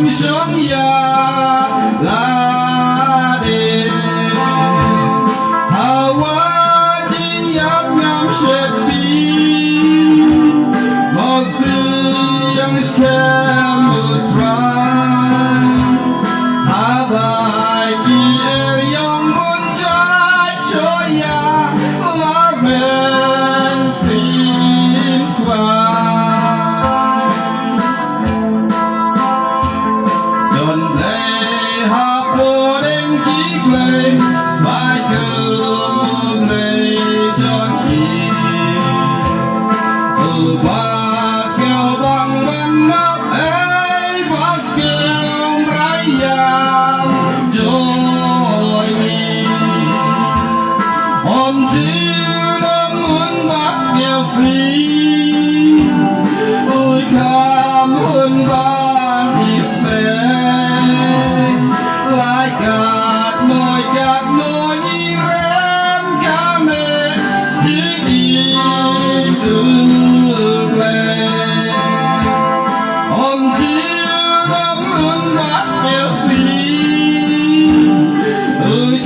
Sonia la de Hawa jin yak nam shepi Mozi yang skemutrai Habai ki yang munjai choya la men sin swa Bài cờ một ngày tròn kỷ Ba scale bằng văn mắt ấy Ba scale raya Joy me Om chiều năm muốn bác scale xí Ôi khám hơn ban is made Like God nói gạt nói như rem cả mẹ chỉ đi được lên ông chiều năm hơn bác xéo xí ơi